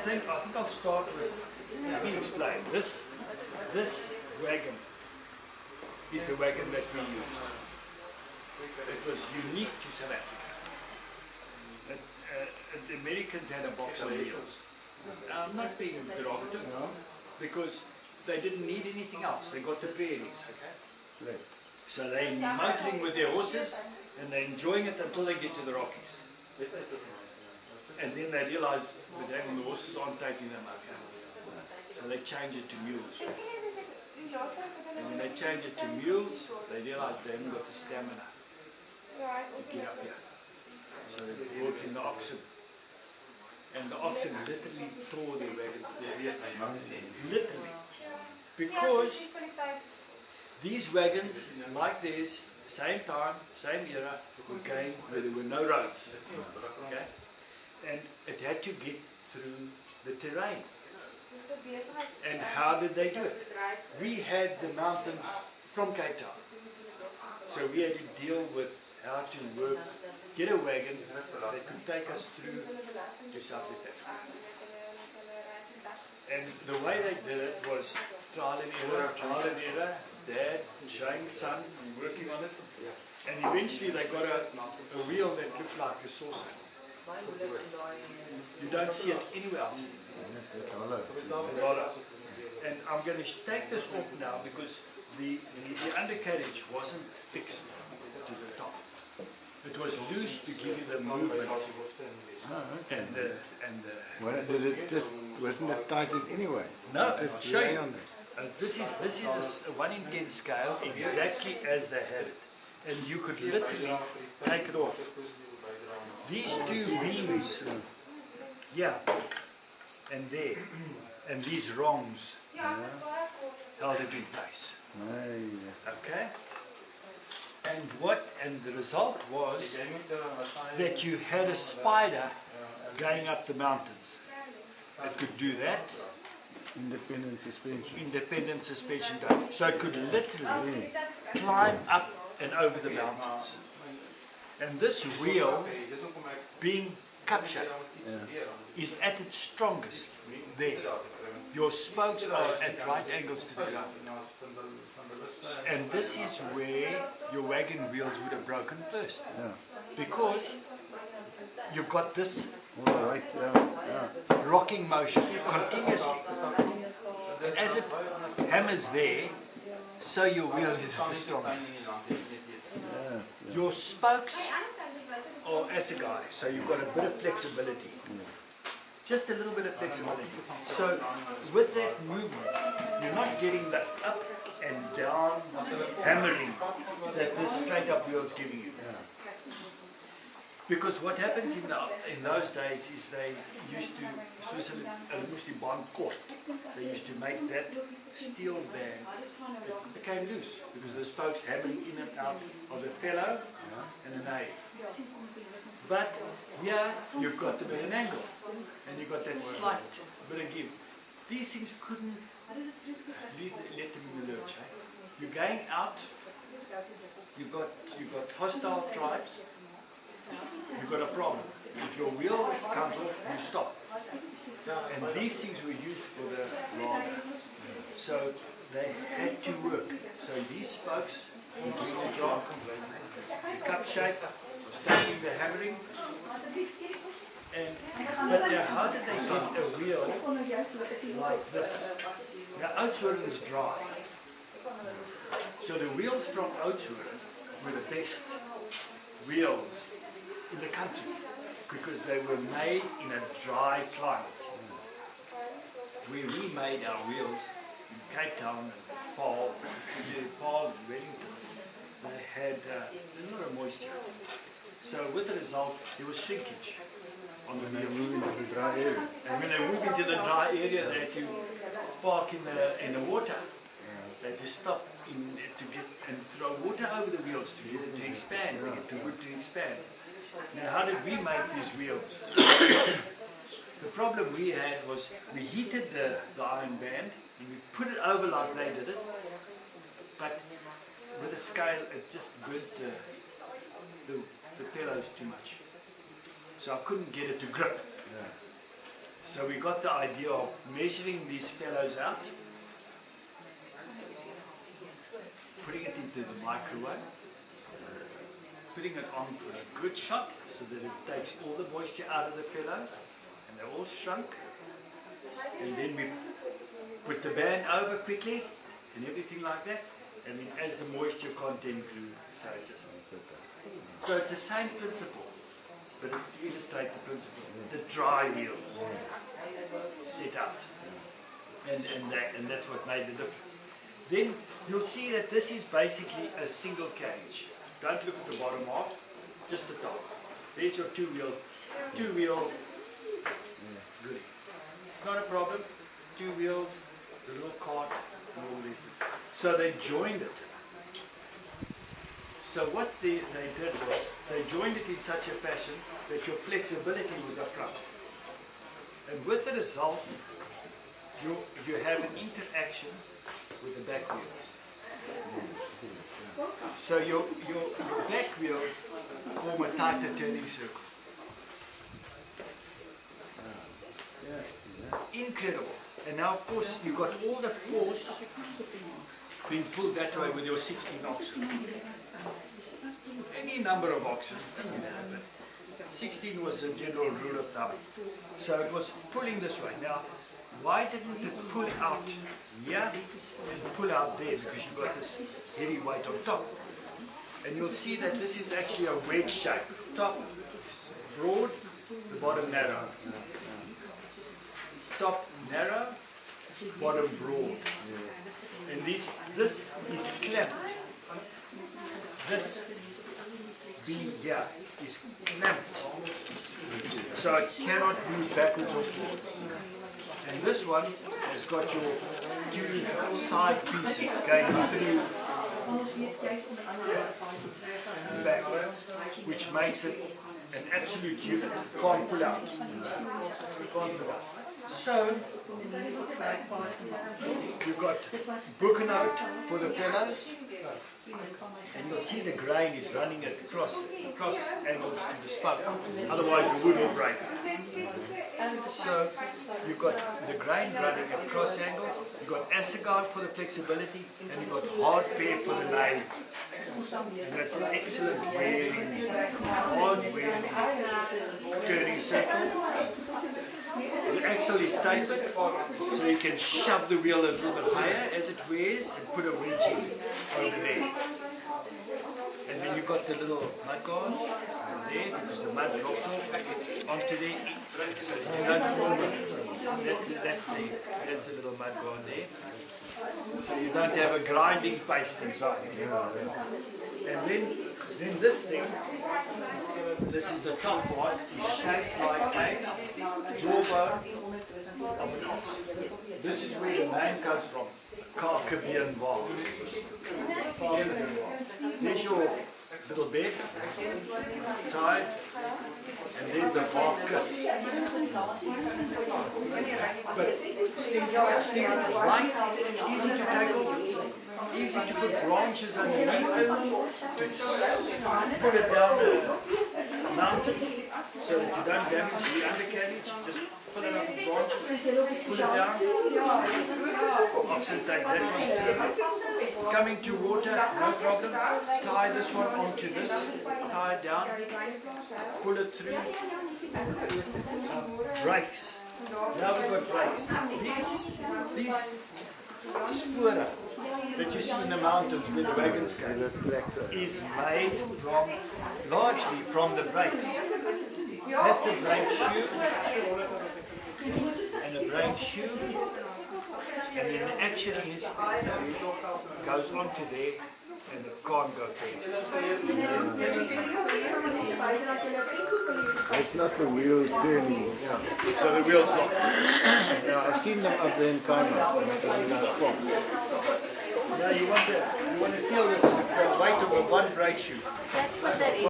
think I'll start with, let me explain. This wagon is the wagon that we used. It was unique to South Africa. The Americans had a box on wheels. I'm not being derogative, because they didn't need anything else. They got the prairies, okay? So they're motoring with their horses, and they're enjoying it until they get to the Rockies. And then they realize that the horses aren't taking them out. So they change it to mules. And when they change it to mules, they realize they haven't got the stamina to get up here. So they brought in the oxen. And the oxen literally tore their wagons apart. Literally. Because these wagons, like theirs, same time, same era, were going where there were no roads. Okay? And it had to get through the terrain. And how did they do it? We had the mountains from Cape Town. So we had to deal with how to work, get a wagon that could take us through to Southeast Africa. And the way they did it was trial and error, dad showing son, working on it. And eventually they got a wheel that looked like a saucer. You don't see it anywhere else. And I'm going to take this off now because the undercarriage wasn't fixed to the top. It was loose to give you the movement. Wasn't it tightened anyway? No, I'll show you. This is a 1 in 10 scale, exactly as they had it. And you could literally take it off. These two beams, yeah, and there, and these rungs held it in place. Okay? And the result was that you had a spider going up the mountains. It could do that. Independent suspension down. So it could literally climb up and over the mountains. And this wheel, being cup shaped, is at its strongest there. Your spokes are at right angles to the ground. And this is where your wagon wheels would have broken first. Because you've got this rocking motion continuously. And as it hammers there, so your wheel is at the strongest. Your spokes are assegai, so you've got a bit of flexibility. Just a little bit of flexibility. So with that movement, you're not getting the up and down hammering that this straight up wheel is giving you. Because what happens in those days is they used to, they used to make that steel band, it became loose because the spokes hammering in and out of the fellow and the nave. But here you've got a bit of an angle and you've got that slight bit of give. These things couldn't let them in the lurch. You're going out, you've got hostile tribes, you've got a problem. If your wheel comes off, you stop. And these things were used for the rod. So they had to work. So these spokes were doing the job. The cup shape, starting the hammering. But now how did they get a wheel like this? Now Oudtshoorn is dry. So the wheels from Oudtshoorn were the best wheels in the country because they were made in a dry climate. Where we made our wheels in Cape Town and Paul and Wellington, they had a lot of moisture. So with the result, there was shrinkage on the wheel. And when they moved into the dry area, they had to park in the water. They had to stop to get and throw water over the wheels to get it to expand, to get the wood to expand. Now, how did we make these wheels? The problem we had was we heated the iron band and we put it over like they did it, but with a scale it just burnt the fellows too much. So I couldn't get it to grip. So we got the idea of measuring these fellows out, putting it into the microwave, putting it on for a good shot so that it takes all the moisture out of the fellows and they're all shrunk. And then we put the band over quickly and everything like that. And then as the moisture content grew, so it's the same principle, but it's to illustrate the principle. The dry wheels set out, and that's what made the difference. Then you'll see that this is basically a single carriage. Don't look at the bottom half, just the top. There's your two wheel goodie. It's not a problem. Two wheels, the little cart, and all these things. So they joined it. So what they did was, they joined it in such a fashion that your flexibility was up front. And with the result, you have an interaction with the back wheels. So your back wheels form a tighter turning circle. Incredible. And now of course you've got all the force being pulled that way with your 16 oxen. Any number of oxen, 16 was the general rule of thumb. So it was pulling this way. Now, why didn't it pull out here and pull out there? Because you've got this heavy weight on top. And you'll see that this is actually a wedge shape. Top broad, the bottom narrow. Top narrow, bottom broad. And this is clamped. This beam here is clamped. So it cannot move backwards or forwards. And this one has got your two side pieces going through the back, which makes it an absolute unit. Can't pull out. Can't pull out. So you've got broken out for the fellows, and you'll see the grain is running across angles to the spoke, otherwise the wood will break. So you've got the grain running at cross angles, you've got assegai for the flexibility, and you've got hard pair for the nave. And that's an excellent wearing, hard wearing, turning circle. The axle is tapered, so you can shove the wheel a little bit higher as it wears and put a wedge in over there. And then you've got the little mud guards there because the mud drops off onto there. So you don't fall it. That's a little mud guard there. So you don't have a grinding paste inside. And then this thing, this is the top part, is shaped like a jawbone of an ox. This is where the name comes from, Karkebeenwa. There's your little bed, tied, and there's the carcass. But light, easy to tackle, easy to put branches underneath, to put it down a mountain so that you don't damage the undercarriage. Just pull it up with branches, pull it down. Oxen take that one. Coming to water, no problem. Tie this one onto this, tie it down, pull it through. Brakes. Now we've got brakes. These spura that you see in the mountains where the wagons go is made largely from the brakes. That's a brake shoe and a brake shoe, and then the action is goes onto there and it can't go further. It's not the wheels turning. Yeah. So the wheels lock. Yeah, I've seen them up there in Kaima, and it doesn't go far. Now you want to feel this weight of a one brake shoe. That's what that is.